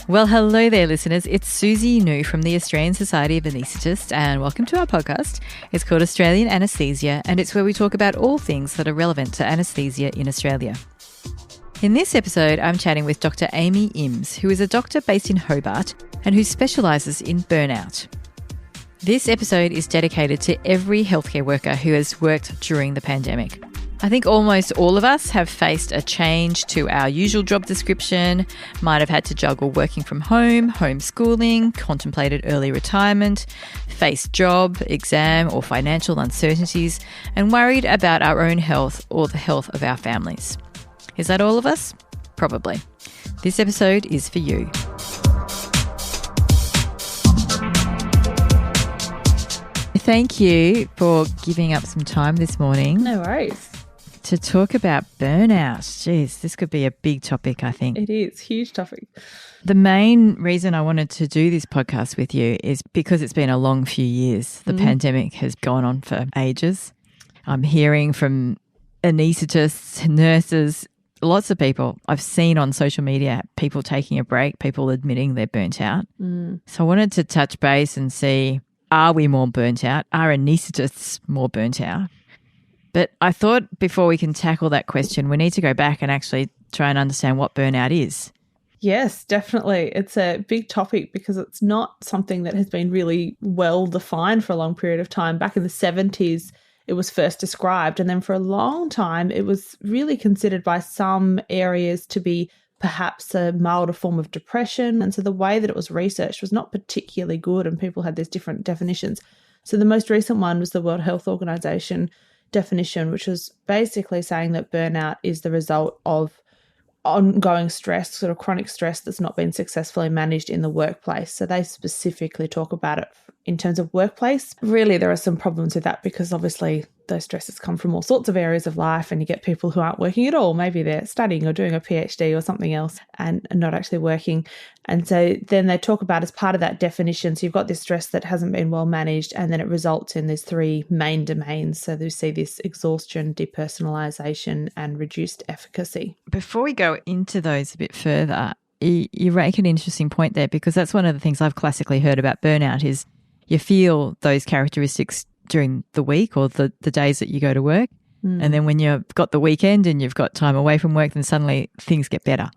Well, hello there, listeners. It's Susie New from the Australian Society of Anaesthetists, and welcome to our podcast. It's called Australian Anaesthesia, and it's where we talk about all things that are relevant to anaesthesia in Australia. In this episode, I'm chatting with Dr Amy Imms, who is a doctor based in Hobart and who specialises in burnout. This episode is dedicated to every healthcare worker who has worked during the pandemic. I think almost all of us have faced a change to our usual job description, might have had to juggle working from home, homeschooling, contemplated early retirement, faced job, exam or financial uncertainties, and worried about our own health or the health of our families. Is that all of us? Probably. This episode is for you. Thank you for giving up some time this morning. No worries. To talk about burnout. Jeez, this could be a big topic, I think. It is, huge topic. The main reason I wanted to do this podcast with you is because it's been a long few years. The pandemic has gone on for ages. I'm hearing from anaesthetists, nurses, lots of people. I've seen on social media people taking a break, people admitting they're burnt out. So I wanted to touch base and see, are we more burnt out? Are anaesthetists more burnt out? But I thought before we can tackle that question, we need to go back and actually try and understand what burnout is. Yes, definitely. It's a big topic because it's not something that has been really well defined for a long period of time. Back in the 70s, it was first described. And then for a long time, it was really considered by some areas to be perhaps a milder form of depression. And so the way that it was researched was not particularly good, and people had these different definitions. So the most recent one was the World Health Organization definition, which was basically saying that burnout is the result of ongoing stress, sort of chronic stress that's not been successfully managed in the workplace. So they specifically talk about it in terms of workplace. Really, there are some problems with that because obviously those stresses come from all sorts of areas of life, and you get people who aren't working at all. Maybe they're studying or doing a PhD or something else and not actually working. And so then they talk about, as part of that definition, so you've got this stress that hasn't been well managed, and then it results in these three main domains. So they see this exhaustion, depersonalization, and reduced efficacy. Before we go into those a bit further, you make an interesting point there, because that's one of the things I've classically heard about burnout is you feel those characteristics during the week or the days that you go to work. And then when you've got the weekend and you've got time away from work, then suddenly things get better.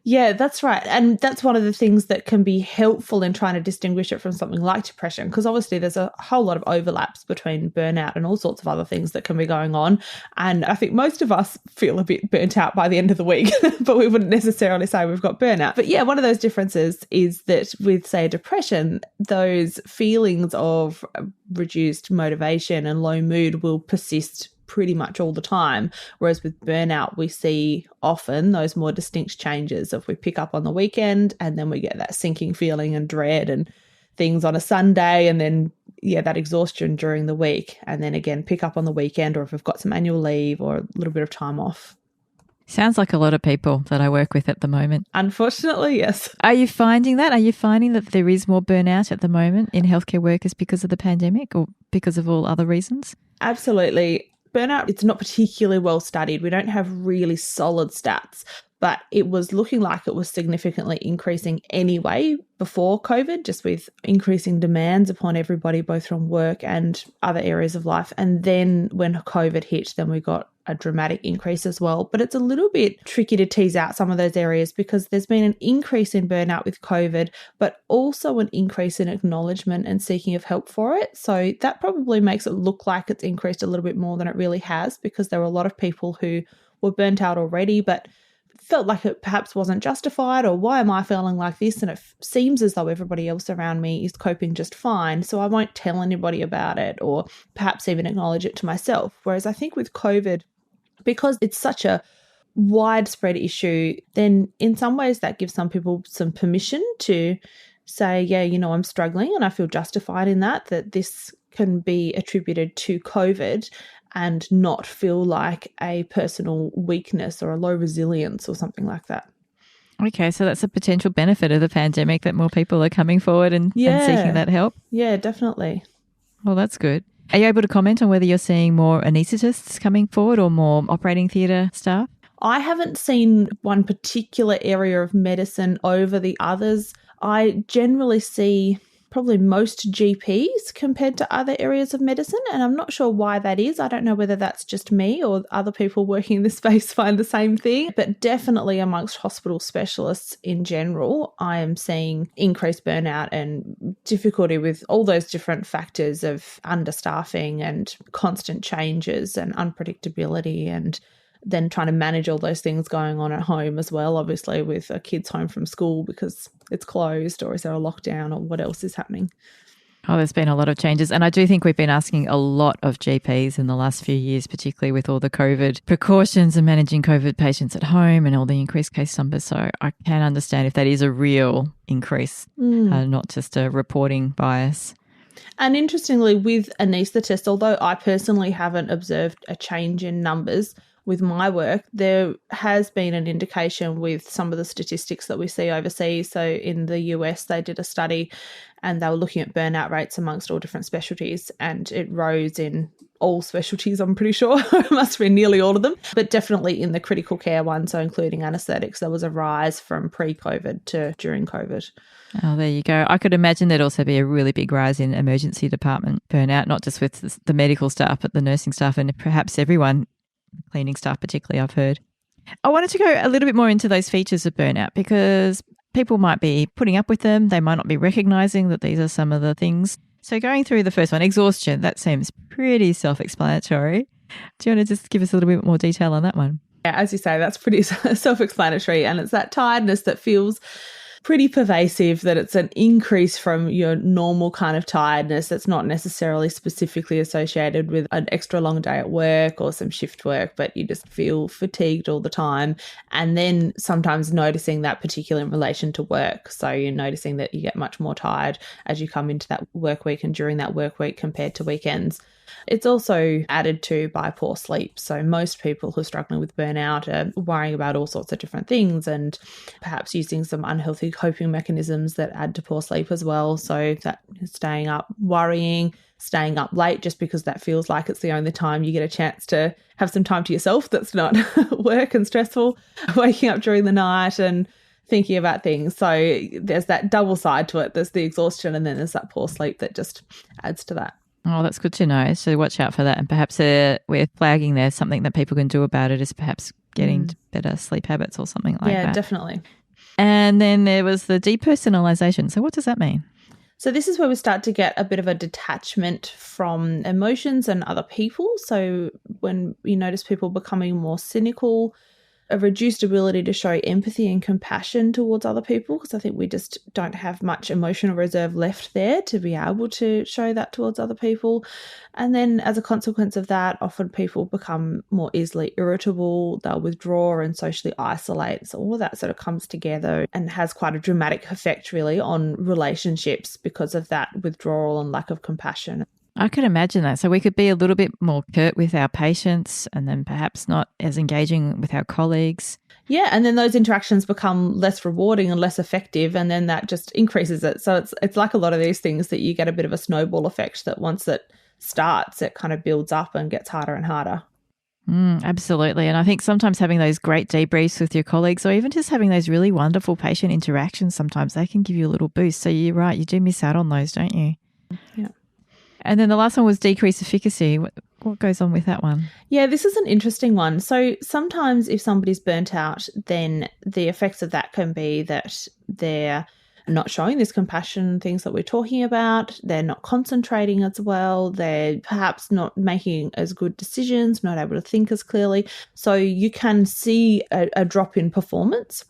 Yeah, that's right. And that's one of the things that can be helpful in trying to distinguish it from something like depression, because obviously there's a whole lot of overlaps between burnout and all sorts of other things that can be going on. And I think most of us feel a bit burnt out by the end of the week, but we wouldn't necessarily say we've got burnout. But yeah, one of those differences is that with, say, depression, those feelings of reduced motivation and low mood will persist pretty much all the time. Whereas with burnout, we see often those more distinct changes of we pick up on the weekend and then we get that sinking feeling and dread and things on a Sunday, and then, yeah, that exhaustion during the week, and then again pick up on the weekend, or if we've got some annual leave or a little bit of time off. Sounds like a lot of people that I work with at the moment. Unfortunately, yes. Are you finding that? Are you finding that there is more burnout at the moment in healthcare workers because of the pandemic or because of all other reasons? Absolutely. Burnout, it's not particularly well studied. We don't have really solid stats, but it was looking like it was significantly increasing anyway before COVID, just with increasing demands upon everybody, both from work and other areas of life. And then when COVID hit, then we got a dramatic increase as well. But it's a little bit tricky to tease out some of those areas because there's been an increase in burnout with COVID, but also an increase in acknowledgement and seeking of help for it. So that probably makes it look like it's increased a little bit more than it really has, because there were a lot of people who were burnt out already, but felt like it perhaps wasn't justified, or why am I feeling like this? And it seems as though everybody else around me is coping just fine, so I won't tell anybody about it, or perhaps even acknowledge it to myself. Whereas I think with COVID, because it's such a widespread issue, then in some ways that gives some people some permission to say, yeah, you know, I'm struggling and I feel justified in that this can be attributed to COVID and not feel like a personal weakness or a low resilience or something like that. Okay, so that's a potential benefit of the pandemic, that more people are coming forward and seeking that help? Yeah, definitely. Well, that's good. Are you able to comment on whether you're seeing more anaesthetists coming forward or more operating theatre staff? I haven't seen one particular area of medicine over the others. I generally see probably most GPs compared to other areas of medicine. And I'm not sure why that is. I don't know whether that's just me or other people working in this space find the same thing. But definitely amongst hospital specialists in general, I am seeing increased burnout and difficulty with all those different factors of understaffing and constant changes and unpredictability, and then trying to manage all those things going on at home as well, obviously with a kid's home from school because it's closed, or is there a lockdown, or what else is happening? Oh, there's been a lot of changes. And I do think we've been asking a lot of GPs in the last few years, particularly with all the COVID precautions and managing COVID patients at home and all the increased case numbers. So I can understand if that is a real increase, not just a reporting bias. And interestingly, with anaesthetists, although I personally haven't observed a change in numbers, with my work, there has been an indication with some of the statistics that we see overseas. So in the US, they did a study and they were looking at burnout rates amongst all different specialties, and it rose in all specialties, I'm pretty sure. It must have been nearly all of them, but definitely in the critical care one, so including anaesthetics, there was a rise from pre-COVID to during COVID. Oh, there you go. I could imagine there'd also be a really big rise in emergency department burnout, not just with the medical staff, but the nursing staff and perhaps everyone, cleaning staff particularly, I've heard. I wanted to go a little bit more into those features of burnout because people might be putting up with them. They might not be recognising that these are some of the things. So going through the first one, exhaustion, that seems pretty self-explanatory. Do you want to just give us a little bit more detail on that one? Yeah, as you say, that's pretty self-explanatory, and it's that tiredness that feels pretty pervasive, that it's an increase from your normal kind of tiredness that's not necessarily specifically associated with an extra long day at work or some shift work, but you just feel fatigued all the time. And then sometimes noticing that particular in relation to work. So you're noticing that you get much more tired as you come into that work week and during that work week compared to weekends. It's also added to by poor sleep. So most people who are struggling with burnout are worrying about all sorts of different things and perhaps using some unhealthy coping mechanisms that add to poor sleep as well. So that staying up, worrying, staying up late just because that feels like it's the only time you get a chance to have some time to yourself that's not work and stressful, waking up during the night and thinking about things. So there's that double side to it. There's the exhaustion and then there's that poor sleep that just adds to that. Oh, that's good to know. So watch out for that. And perhaps we're flagging there something that people can do about it is perhaps getting better sleep habits or something like that. Yeah, definitely. And then there was the depersonalization. So what does that mean? So this is where we start to get a bit of a detachment from emotions and other people. So when you notice people becoming more cynical, a reduced ability to show empathy and compassion towards other people, because I think we just don't have much emotional reserve left there to be able to show that towards other people. And then as a consequence of that, often people become more easily irritable, they'll withdraw and socially isolate. So all of that sort of comes together and has quite a dramatic effect really on relationships because of that withdrawal and lack of compassion. I could imagine that. So we could be a little bit more curt with our patients and then perhaps not as engaging with our colleagues. Yeah, and then those interactions become less rewarding and less effective, and then that just increases it. So it's like a lot of these things that you get a bit of a snowball effect that once it starts, it kind of builds up and gets harder and harder. Absolutely. And I think sometimes having those great debriefs with your colleagues or even just having those really wonderful patient interactions, sometimes they can give you a little boost. So you're right, you do miss out on those, don't you? Yeah. And then the last one was decreased efficacy. What goes on with that one? Yeah, this is an interesting one. So sometimes if somebody's burnt out, then the effects of that can be that they're not showing this compassion, things that we're talking about. They're not concentrating as well. They're perhaps not making as good decisions, not able to think as clearly. So you can see a drop in performance.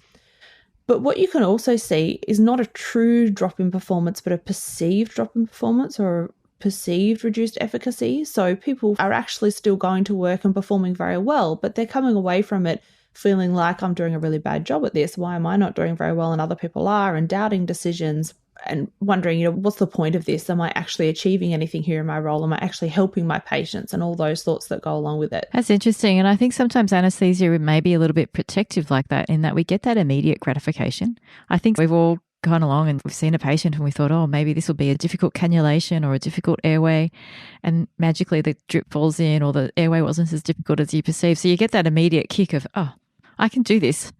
But what you can also see is not a true drop in performance, but a perceived drop in performance or perceived reduced efficacy. So people are actually still going to work and performing very well, but they're coming away from it feeling like I'm doing a really bad job at this. Why am I not doing very well and other people are? And doubting decisions and wondering, what's the point of this? Am I actually achieving anything here in my role? Am I actually helping my patients? And all those thoughts that go along with it. That's interesting. And I think sometimes anesthesia may be a little bit protective like that in that we get that immediate gratification. I think we've all gone along and we've seen a patient and we thought, oh, maybe this will be a difficult cannulation or a difficult airway, and magically the drip falls in or the airway wasn't as difficult as you perceive. So you get that immediate kick of, oh, I can do this.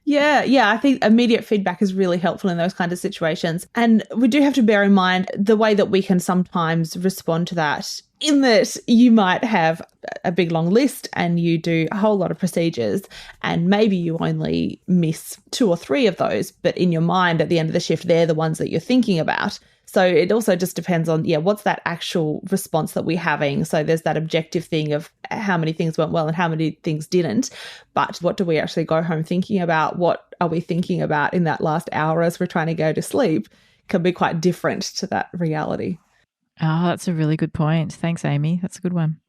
Yeah. I think immediate feedback is really helpful in those kind of situations. And we do have to bear in mind the way that we can sometimes respond to that, in that you might have a big long list and you do a whole lot of procedures and maybe you only miss 2 or 3 of those, but in your mind at the end of the shift, they're the ones that you're thinking about. So it also just depends on, what's that actual response that we're having. So there's that objective thing of how many things went well and how many things didn't. But what do we actually go home thinking about? What are we thinking about in that last hour as we're trying to go to sleep? Can be quite different to that reality. Oh, that's a really good point. Thanks, Amy. That's a good one.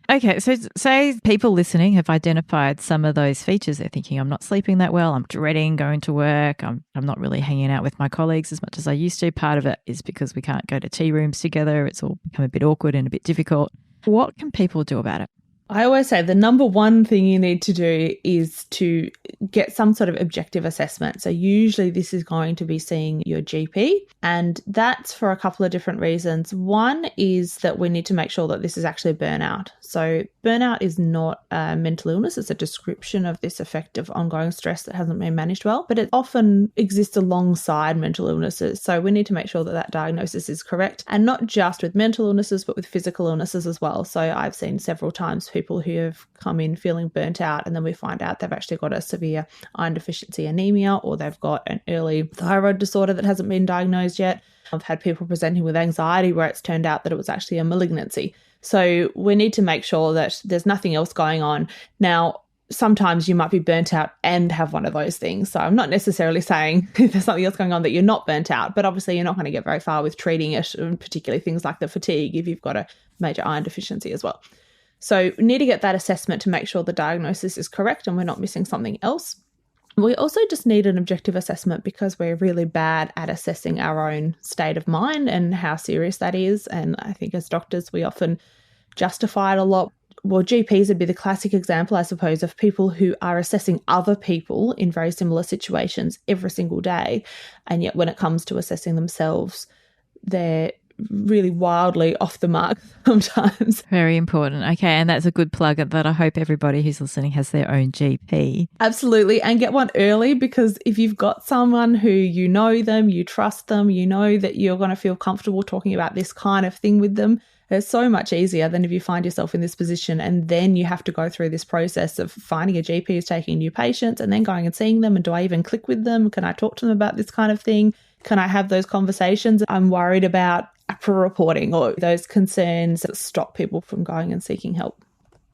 Okay, so say people listening have identified some of those features. They're thinking, I'm not sleeping that well, I'm dreading going to work, I'm not really hanging out with my colleagues as much as I used to. Part of it is because we can't go to tea rooms together. It's all become a bit awkward and a bit difficult. What can people do about it? I always say the number one thing you need to do is to get some sort of objective assessment. So usually this is going to be seeing your GP, and that's for a couple of different reasons. One is that we need to make sure that this is actually burnout. So burnout is not a mental illness. It's a description of this effect of ongoing stress that hasn't been managed well, but it often exists alongside mental illnesses. So we need to make sure that that diagnosis is correct, and not just with mental illnesses, but with physical illnesses as well. So I've seen several times people who have come in feeling burnt out, and then we find out they've actually got a severe iron deficiency anemia, or they've got an early thyroid disorder that hasn't been diagnosed yet. I've had people presenting with anxiety where it's turned out that it was actually a malignancy. So we need to make sure that there's nothing else going on. Now, sometimes you might be burnt out and have one of those things. So I'm not necessarily saying there's something else going on that you're not burnt out, but obviously you're not going to get very far with treating it, particularly things like the fatigue, if you've got a major iron deficiency as well. So we need to get that assessment to make sure the diagnosis is correct and we're not missing something else. We also just need an objective assessment because we're really bad at assessing our own state of mind and how serious that is. And I think as doctors, we often justify it a lot. Well, GPs would be the classic example, I suppose, of people who are assessing other people in very similar situations every single day. And yet when it comes to assessing themselves, they're really wildly off the mark sometimes. Very important. Okay, and that's a good plug that I hope everybody who's listening has their own GP. Absolutely, and get one early, because if you've got someone who you know them, you trust them, you know that you're going to feel comfortable talking about this kind of thing with them, it's so much easier than if you find yourself in this position and then you have to go through this process of finding a GP who's taking new patients and then going and seeing them. And do I even click with them? Can I talk to them about this kind of thing? Can I have those conversations? I'm worried about AHPRA reporting or those concerns that stop people from going and seeking help.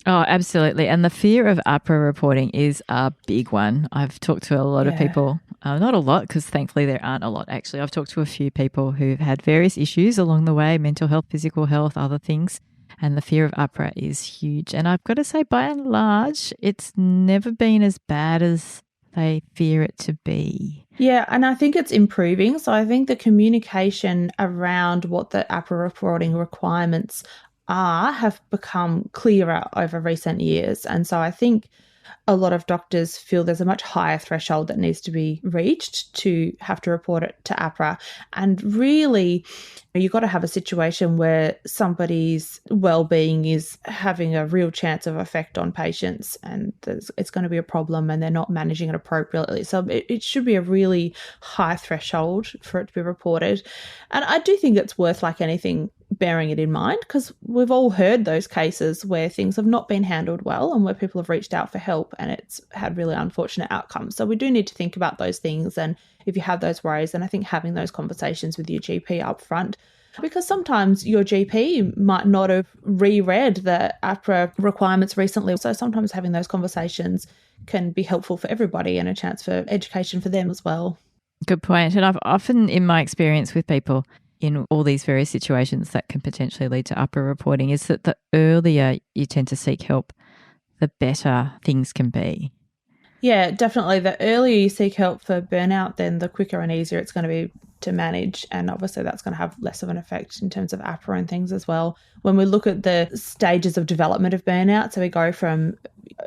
Oh, absolutely. And the fear of AHPRA reporting is a big one. I've talked to a lot of people, not a lot, because thankfully there aren't a lot actually. I've talked to a few people who've had various issues along the way, mental health, physical health, other things. And the fear of AHPRA is huge. And I've got to say, by and large, it's never been as bad as they fear it to be. Yeah, and I think it's improving. So I think the communication around what the AHPRA reporting requirements are have become clearer over recent years. And so I think a lot of doctors feel there's a much higher threshold that needs to be reached to have to report it to AHPRA. And really, you've got to have a situation where somebody's well-being is having a real chance of effect on patients, and it's going to be a problem and they're not managing it appropriately. So it should be a really high threshold for it to be reported. And I do think it's worth, like anything, bearing it in mind, because we've all heard those cases where things have not been handled well and where people have reached out for help and it's had really unfortunate outcomes. So we do need to think about those things. And if you have those worries, then I think having those conversations with your GP up front, because sometimes your GP might not have reread the AHPRA requirements recently. So sometimes having those conversations can be helpful for everybody and a chance for education for them as well. Good point. And I've often, in my experience with people in all these various situations that can potentially lead to AHPRA reporting, is that the earlier you tend to seek help, the better things can be. Yeah, definitely. The earlier you seek help for burnout, then the quicker and easier it's going to be to manage. And obviously that's going to have less of an effect in terms of AHPRA and things as well. When we look at the stages of development of burnout, so we go from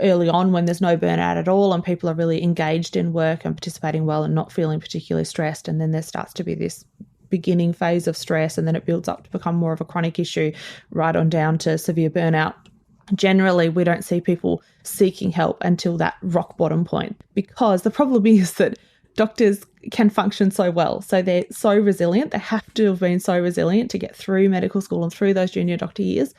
early on when there's no burnout at all and people are really engaged in work and participating well and not feeling particularly stressed. And then there starts to be this beginning phase of stress, and then it builds up to become more of a chronic issue, right on down to severe burnout. generally we don't see people seeking help until that rock bottom point, because the problem is that doctors can function so well. So they're so resilient. They have to have been so resilient to get through medical school and through those junior doctor years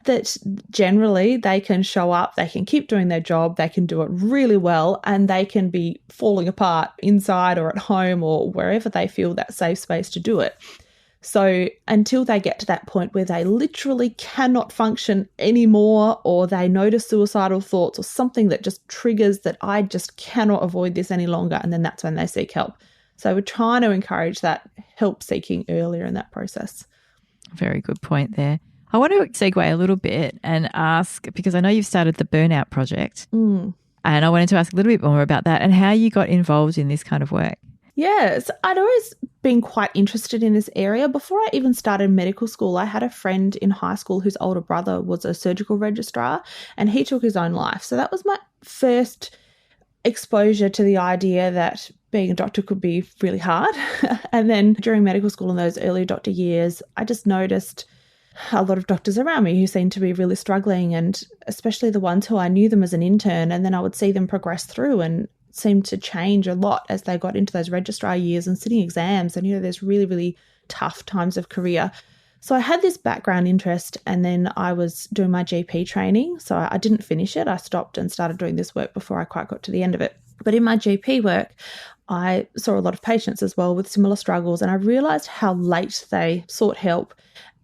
that generally they can show up, they can keep doing their job, they can do it really well, and they can be falling apart inside or at home or wherever they feel that safe space to do it. So until they get to that point where they literally cannot function anymore, or they notice suicidal thoughts or something that just triggers that I just cannot avoid this any longer, and then that's when they seek help. So we're trying to encourage that help seeking earlier in that process. Very good point there. I want to segue a little bit and ask, because I know you've started the Burnout Project, and I wanted to ask a little bit more about that and how you got involved in this kind of work. Yes, I'd always been quite interested in this area. Before I even started medical school, I had a friend in high school whose older brother was a surgical registrar, and he took his own life. So that was my first exposure to the idea that being a doctor could be really hard. And then during medical school in those early doctor years, I just noticed a lot of doctors around me who seemed to be really struggling, and especially the ones who I knew them as an intern, and then I would see them progress through and seemed to change a lot as they got into those registrar years and sitting exams, and there's really, really tough times of career. So I had this background interest, and then I was doing my GP training. So I didn't finish it. I stopped and started doing this work before I quite got to the end of it. But in my GP work, I saw a lot of patients as well with similar struggles, and I realised how late they sought help.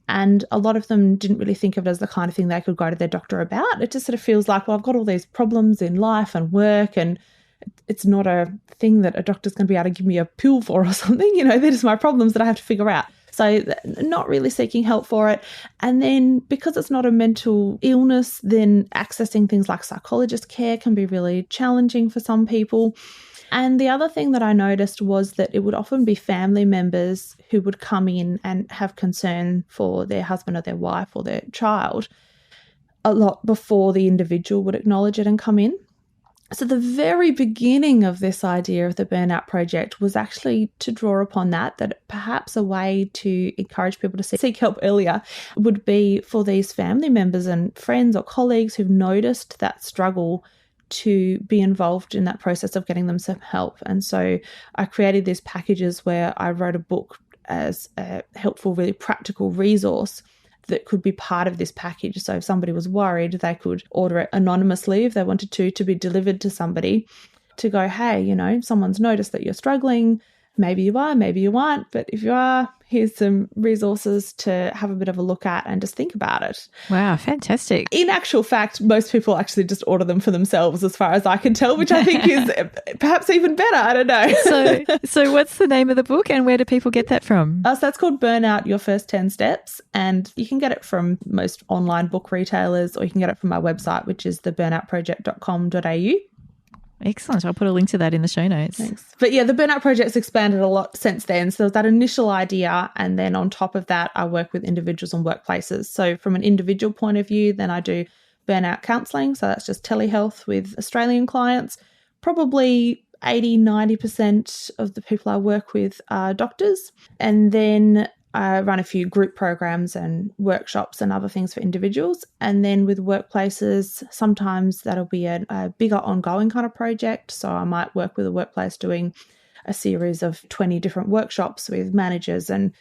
And a lot of them didn't really think of it as the kind of thing they could go to their doctor about. It just sort of feels like, well, I've got all these problems in life and work, and it's not a thing that a doctor's going to be able to give me a pill for or something. They're just my problems that I have to figure out. So not really seeking help for it. And then because it's not a mental illness, then accessing things like psychologist care can be really challenging for some people. And the other thing that I noticed was that it would often be family members who would come in and have concern for their husband or their wife or their child a lot before the individual would acknowledge it and come in. So the very beginning of this idea of the Burnout Project was actually to draw upon that perhaps a way to encourage people to seek help earlier would be for these family members and friends or colleagues who've noticed that struggle to be involved in that process of getting them some help. And so I created these packages where I wrote a book as a helpful, really practical resource that could be part of this package. So if somebody was worried, they could order it anonymously if they wanted to be delivered to somebody to go, hey, someone's noticed that you're struggling. Maybe you are, maybe you aren't. But if you are, here's some resources to have a bit of a look at and just think about it. Wow, fantastic. In actual fact, most people actually just order them for themselves as far as I can tell, which I think is perhaps even better. I don't know. So what's the name of the book and where do people get that from? So that's called Burnout, Your First 10 Steps. And you can get it from most online book retailers, or you can get it from my website, which is theburnoutproject.com.au. Excellent. I'll put a link to that in the show notes. Thanks. But yeah, the Burnout Project's expanded a lot since then. So that initial idea, and then on top of that, I work with individuals and workplaces. So from an individual point of view, then I do burnout counselling. So that's just telehealth with Australian clients. Probably 80-90% of the people I work with are doctors. And then I run a few group programs and workshops and other things for individuals. And then with workplaces, sometimes that'll be a bigger ongoing kind of project. So I might work with a workplace doing a series of 20 different workshops with managers and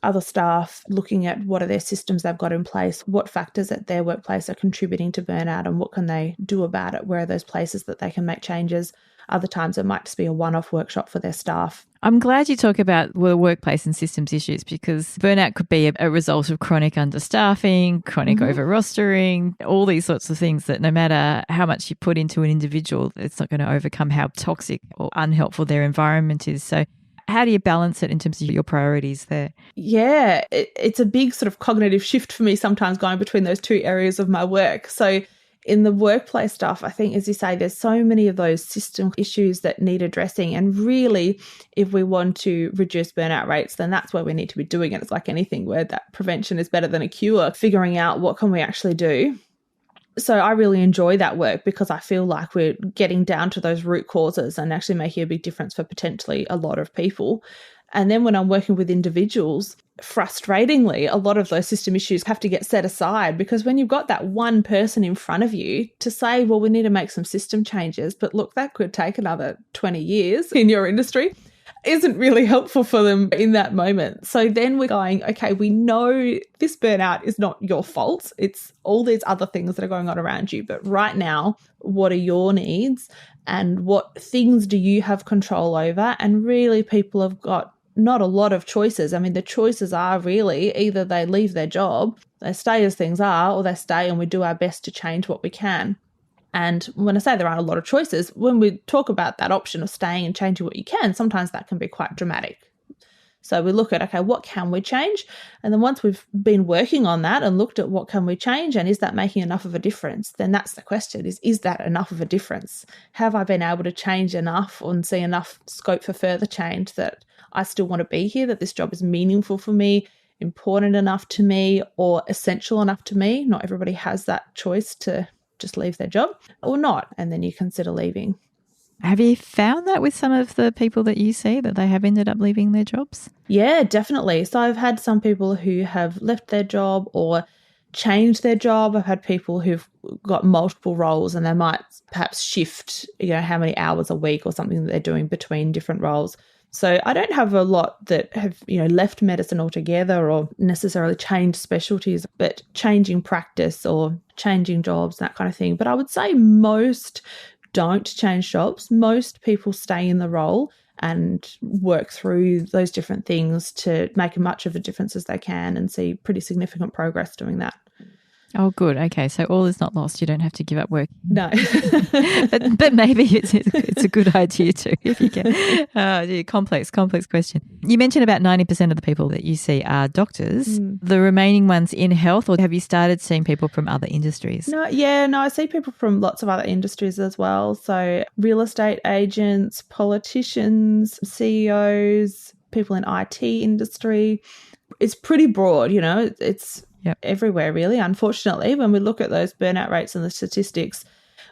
other staff, looking at what are their systems they've got in place, what factors at their workplace are contributing to burnout and what can they do about it, where are those places that they can make changes. Other times it might just be a one-off workshop for their staff. I'm glad you talk about workplace and systems issues, because burnout could be a result of chronic understaffing, chronic over-rostering, all these sorts of things that no matter how much you put into an individual, it's not going to overcome how toxic or unhelpful their environment is. So how do you balance it in terms of your priorities there? Yeah, it's a big sort of cognitive shift for me sometimes going between those two areas of my work. So in the workplace stuff, I think, as you say, there's so many of those system issues that need addressing. And really, if we want to reduce burnout rates, then that's where we need to be doing it. It's like anything where that prevention is better than a cure, figuring out what can we actually do. So I really enjoy that work because I feel like we're getting down to those root causes and actually making a big difference for potentially a lot of people. And then when I'm working with individuals, frustratingly, a lot of those system issues have to get set aside, because when you've got that one person in front of you to say, well, we need to make some system changes, but look, that could take another 20 years in your industry, isn't really helpful for them in that moment. So then we're going, okay, we know this burnout is not your fault. It's all these other things that are going on around you. But right now, what are your needs and what things do you have control over? And really, people have got not a lot of choices. I mean, the choices are really either they leave their job, they stay as things are, or they stay and we do our best to change what we can. And when I say there aren't a lot of choices, when we talk about that option of staying and changing what you can, sometimes that can be quite dramatic. So we look at, okay, what can we change? And then once we've been working on that and looked at what can we change and is that making enough of a difference, then that's the question, is that enough of a difference? Have I been able to change enough and see enough scope for further change that I still want to be here, that this job is meaningful for me, important enough to me, or essential enough to me? Not everybody has that choice to just leave their job or not, and then you consider leaving. Have you found that with some of the people that you see, that they have ended up leaving their jobs? Yeah, definitely. So I've had some people who have left their job or changed their job. I've had people who've got multiple roles and they might perhaps shift, how many hours a week or something that they're doing between different roles. So I don't have a lot that have, left medicine altogether or necessarily changed specialties, but changing practice or changing jobs, that kind of thing. But I would say most don't change jobs. Most people stay in the role and work through those different things to make as much of a difference as they can and see pretty significant progress doing that. Oh, good. Okay, so all is not lost. You don't have to give up work. No. but maybe it's a good idea too, if you can. Complex question. You mentioned about 90% of the people that you see are doctors. The remaining ones in health, or have you started seeing people from other industries? No, I see people from lots of other industries as well. So real estate agents, politicians, CEOs, people in IT industry. It's pretty broad, it's everywhere really. Unfortunately, when we look at those burnout rates and the statistics,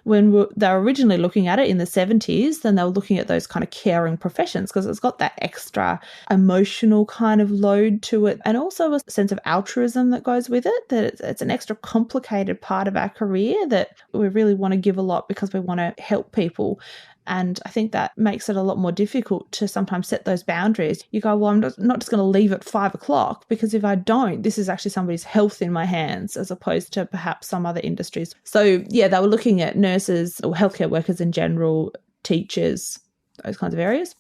when they were originally looking at it in the 70s, then they were looking at those kind of caring professions because it's got that extra emotional kind of load to it, and also a sense of altruism that goes with it, that it's an extra complicated part of our career that we really want to give a lot because we want to help people. And I think that makes it a lot more difficult to sometimes set those boundaries. You go, well, I'm not just going to leave at 5 o'clock, because if I don't, this is actually somebody's health in my hands, as opposed to perhaps some other industries. So yeah, they were looking at nurses or healthcare workers in general, teachers, those kinds of areas.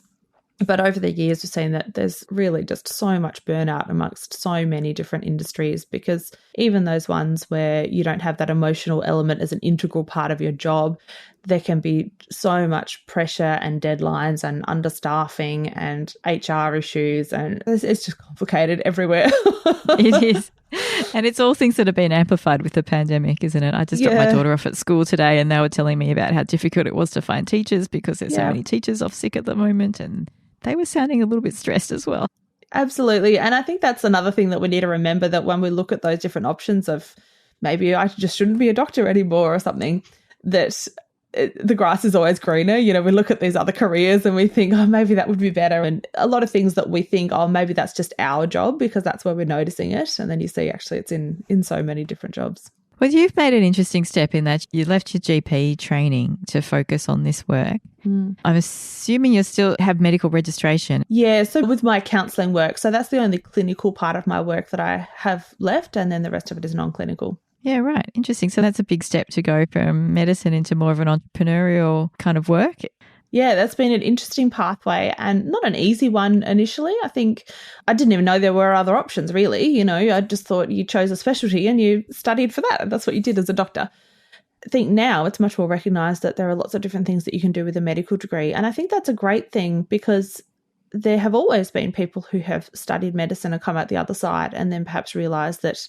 But over the years, we've seen that there's really just so much burnout amongst so many different industries, because even those ones where you don't have that emotional element as an integral part of your job, there can be so much pressure and deadlines and understaffing and HR issues, and it's just complicated everywhere. It is. And it's all things that have been amplified with the pandemic, isn't it? I just dropped my daughter off at school today and they were telling me about how difficult it was to find teachers because there's so many teachers off sick at the moment, and they were sounding a little bit stressed as well. Absolutely. And I think that's another thing that we need to remember, that when we look at those different options of maybe I just shouldn't be a doctor anymore or something, that the grass is always greener. We look at these other careers and we think, oh, maybe that would be better. And a lot of things that we think, oh, maybe that's just our job because that's where we're noticing it. And then you see actually it's in so many different jobs. Well, you've made an interesting step in that you left your GP training to focus on this work. I'm assuming you still have medical registration. Yeah, so with my counselling work, so that's the only clinical part of my work that I have left, and then the rest of it is non-clinical. Yeah, right. Interesting. So that's a big step to go from medicine into more of an entrepreneurial kind of work. Yeah, that's been an interesting pathway and not an easy one initially. I think I didn't even know there were other options really. I just thought you chose a specialty and you studied for that. That's what you did as a doctor. I think now it's much more recognised that there are lots of different things that you can do with a medical degree. And I think that's a great thing, because there have always been people who have studied medicine and come out the other side and then perhaps realised that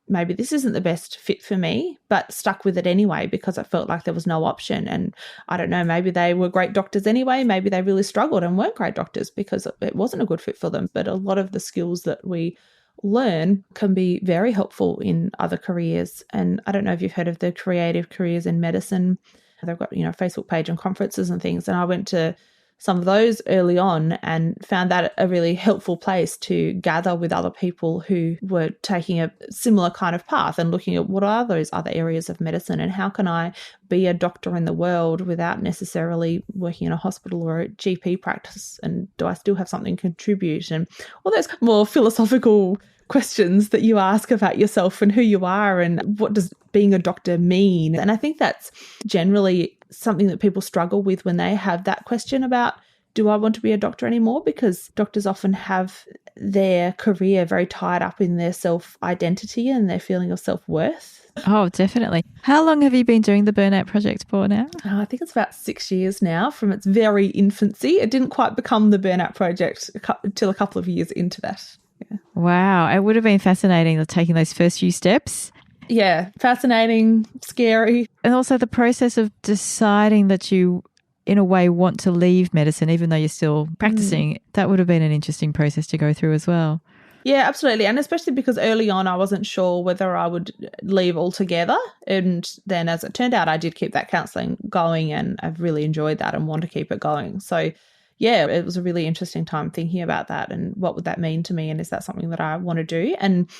maybe this isn't the best fit for me, but stuck with it anyway because I felt like there was no option. And I don't know, maybe they were great doctors anyway. Maybe they really struggled and weren't great doctors because it wasn't a good fit for them. But a lot of the skills that we learn can be very helpful in other careers. And I don't know if you've heard of the creative careers in medicine. They've got, Facebook page and conferences and things. And I went to some of those early on and found that a really helpful place to gather with other people who were taking a similar kind of path and looking at what are those other areas of medicine and how can I be a doctor in the world without necessarily working in a hospital or a GP practice, and do I still have something to contribute, and all those more philosophical questions that you ask about yourself and who you are and what does being a doctor mean. And I think that's generally something that people struggle with when they have that question about, do I want to be a doctor anymore? Because doctors often have their career very tied up in their self-identity and their feeling of self-worth. Oh, definitely. How long have you been doing the Burnout Project for now? I think it's about 6 years now from its very infancy. It didn't quite become the Burnout Project until a couple of years into that. Yeah. Wow. It would have been fascinating taking those first few steps. Yeah, fascinating, scary. And also the process of deciding that you, in a way, want to leave medicine, even though you're still practicing, that would have been an interesting process to go through as well. Yeah, absolutely. And especially because early on, I wasn't sure whether I would leave altogether. And then as it turned out, I did keep that counselling going and I've really enjoyed that and want to keep it going. So yeah, it was a really interesting time thinking about that and what would that mean to me and is that something that I want to do? And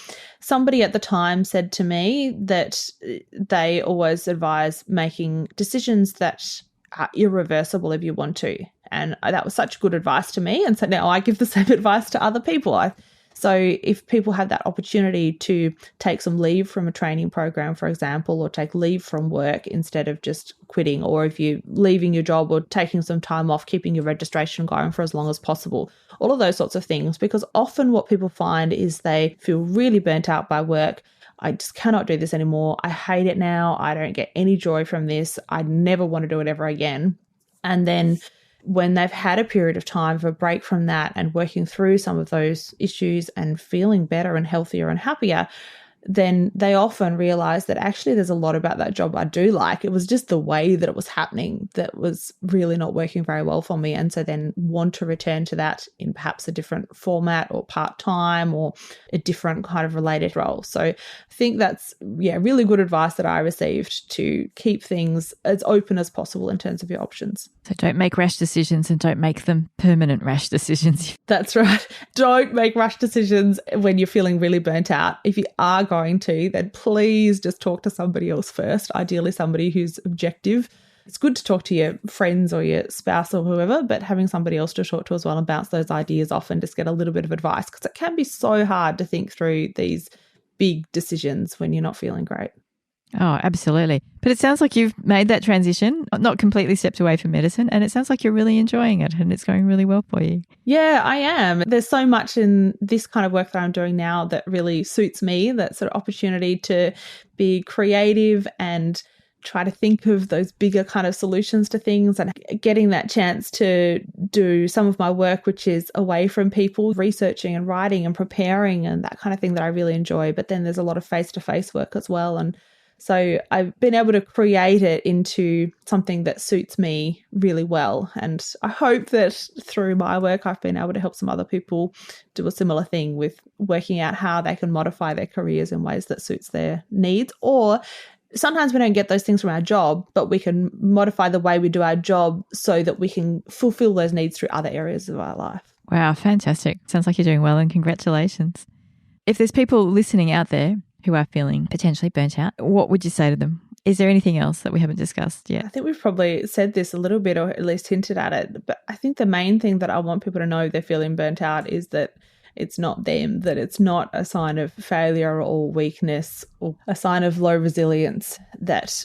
somebody at the time said to me that they always advise making decisions that are irreversible if you want to. And that was such good advice to me. And so now I give the same advice to other people. So if people have that opportunity to take some leave from a training program, for example, or take leave from work instead of just quitting, or if you're leaving your job or taking some time off, keeping your registration going for as long as possible, all of those sorts of things, because often what people find is they feel really burnt out by work. I just cannot do this anymore. I hate it now. I don't get any joy from this. I never want to do it ever again. And then when they've had a period of time of a break from that and working through some of those issues and feeling better and healthier and happier, then they often realize that actually there's a lot about that job I do like. It was just the way that it was happening that was really not working very well for me. And so then want to return to that in perhaps a different format or part-time or a different kind of related role. So I think that's, really good advice that I received to keep things as open as possible in terms of your options. So don't make rash decisions and don't make them permanent rash decisions. That's right. Don't make rash decisions when you're feeling really burnt out. If you are going to, then please just talk to somebody else first, ideally somebody who's objective. It's good to talk to your friends or your spouse or whoever, but having somebody else to talk to as well and bounce those ideas off and just get a little bit of advice, because it can be so hard to think through these big decisions when you're not feeling great. Oh, absolutely. But it sounds like you've made that transition, not completely stepped away from medicine, and it sounds like you're really enjoying it and it's going really well for you. Yeah, I am. There's so much in this kind of work that I'm doing now that really suits me, that sort of opportunity to be creative and try to think of those bigger kind of solutions to things, and getting that chance to do some of my work, which is away from people, researching and writing and preparing and that kind of thing that I really enjoy. But then there's a lot of face-to-face work as well. And so I've been able to create it into something that suits me really well. And I hope that through my work, I've been able to help some other people do a similar thing with working out how they can modify their careers in ways that suits their needs. Or sometimes we don't get those things from our job, but we can modify the way we do our job so that we can fulfill those needs through other areas of our life. Wow, fantastic. Sounds like you're doing well and congratulations. If there's people listening out there who are feeling potentially burnt out, what would you say to them? Is there anything else that we haven't discussed yet? I think we've probably said this a little bit or at least hinted at it, but I think the main thing that I want people to know if they're feeling burnt out is that it's not them, that it's not a sign of failure or weakness or a sign of low resilience, that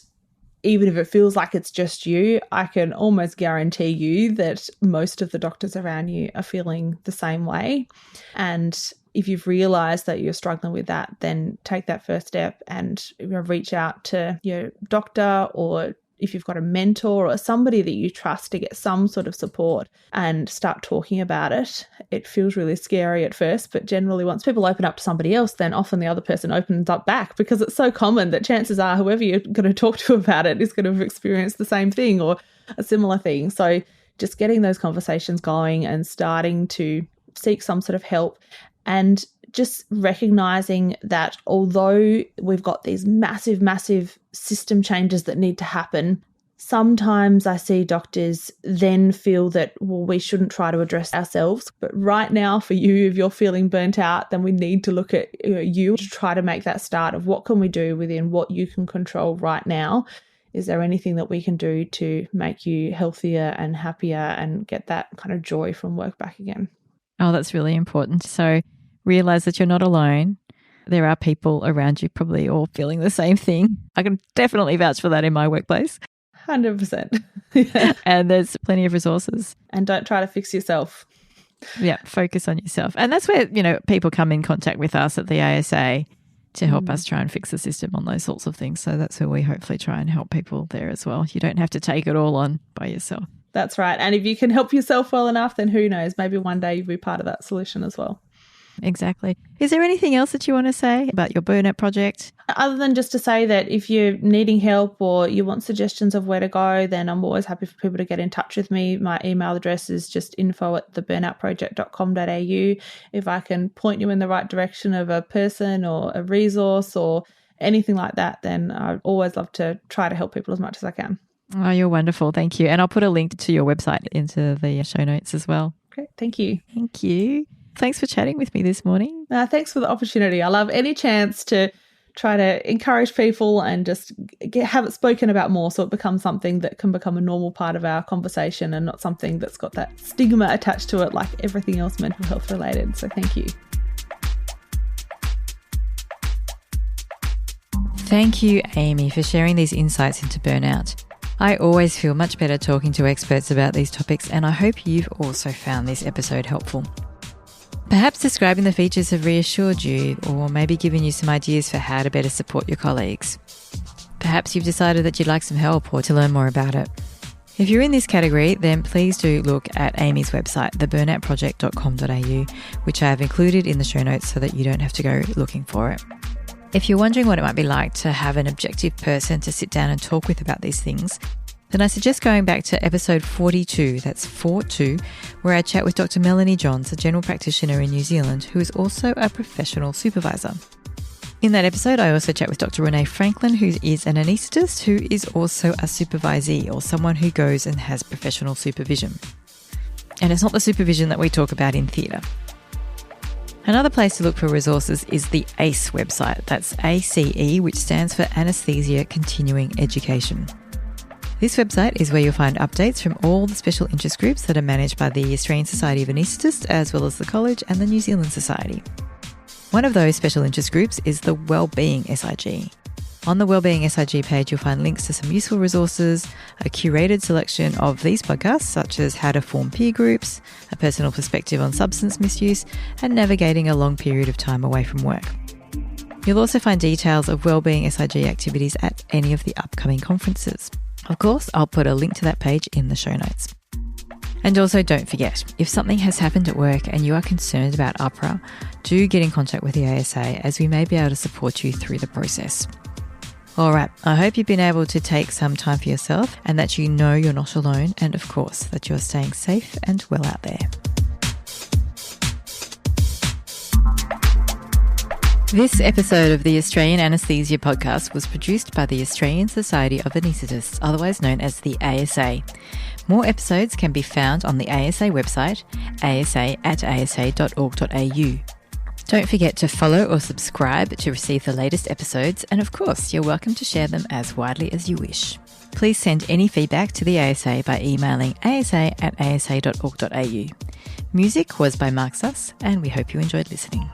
even if it feels like it's just you, I can almost guarantee you that most of the doctors around you are feeling the same way. And if you've realised that you're struggling with that, then take that first step and reach out to your doctor, or if you've got a mentor or somebody that you trust, to get some sort of support and start talking about it. It feels really scary at first, but generally once people open up to somebody else, then often the other person opens up back, because it's so common that chances are whoever you're going to talk to about it is going to have experienced the same thing or a similar thing. So just getting those conversations going and starting to seek some sort of help, and just recognizing that although we've got these massive, massive system changes that need to happen, Sometimes I see doctors then feel that, well, we shouldn't try to address ourselves. But right now for you, if you're feeling burnt out, then we need to look at you to try to make that start of what can we do within what you can control right now. Is there anything that we can do to make you healthier and happier and get that kind of joy from work back again? Oh, that's really important. So realize that you're not alone. There are people around you probably all feeling the same thing. I can definitely vouch for that in my workplace. 100%. Yeah. And there's plenty of resources. And don't try to fix yourself. Yeah, focus on yourself. And that's where, people come in contact with us at the ASA to help us try and fix the system on those sorts of things. So that's where we hopefully try and help people there as well. You don't have to take it all on by yourself. That's right. And if you can help yourself well enough, then who knows, maybe one day you'll be part of that solution as well. Exactly. Is there anything else that you want to say about your Burnout Project? Other than just to say that if you're needing help or you want suggestions of where to go, then I'm always happy for people to get in touch with me. My email address is just info@theburnoutproject.com.au. If I can point you in the right direction of a person or a resource or anything like that, then I'd always love to try to help people as much as I can. Oh, you're wonderful. Thank you. And I'll put a link to your website into the show notes as well. Great. Thank you. Thank you. Thanks for chatting with me this morning. Thanks for the opportunity. I love any chance to try to encourage people and just have it spoken about more so it becomes something that can become a normal part of our conversation and not something that's got that stigma attached to it like everything else mental health related. So thank you. Thank you, Amy, for sharing these insights into burnout. I always feel much better talking to experts about these topics, and I hope you've also found this episode helpful. Perhaps describing the features have reassured you or maybe given you some ideas for how to better support your colleagues. Perhaps you've decided that you'd like some help or to learn more about it. If you're in this category, then please do look at Amy's website, theburnoutproject.com.au, which I have included in the show notes so that you don't have to go looking for it. If you're wondering what it might be like to have an objective person to sit down and talk with about these things, then I suggest going back to episode 42, that's 42, where I chat with Dr Melanie Johns, a general practitioner in New Zealand, who is also a professional supervisor. In that episode, I also chat with Dr Renee Franklin, who is an anaesthetist who is also a supervisee, or someone who goes and has professional supervision. And it's not the supervision that we talk about in theatre. Another place to look for resources is the ACE website, that's ACE, which stands for Anaesthesia Continuing Education. This website is where you'll find updates from all the special interest groups that are managed by the Australian Society of Anaesthetists, as well as the College and the New Zealand Society. One of those special interest groups is the Wellbeing SIG. On the Wellbeing SIG page, you'll find links to some useful resources, a curated selection of these podcasts, such as how to form peer groups, a personal perspective on substance misuse, and navigating a long period of time away from work. You'll also find details of Wellbeing SIG activities at any of the upcoming conferences. Of course, I'll put a link to that page in the show notes. And also don't forget, if something has happened at work and you are concerned about AHPRA, do get in contact with the ASA as we may be able to support you through the process. All right, I hope you've been able to take some time for yourself and that you know you're not alone, and of course that you're staying safe and well out there. This episode of the Australian Anaesthesia Podcast was produced by the Australian Society of Anaesthetists, otherwise known as the ASA. More episodes can be found on the ASA website, asa@asa.org.au. Don't forget to follow or subscribe to receive the latest episodes, and of course, you're welcome to share them as widely as you wish. Please send any feedback to the ASA by emailing asa@asa.org.au. Music was by Mark Suss, and we hope you enjoyed listening.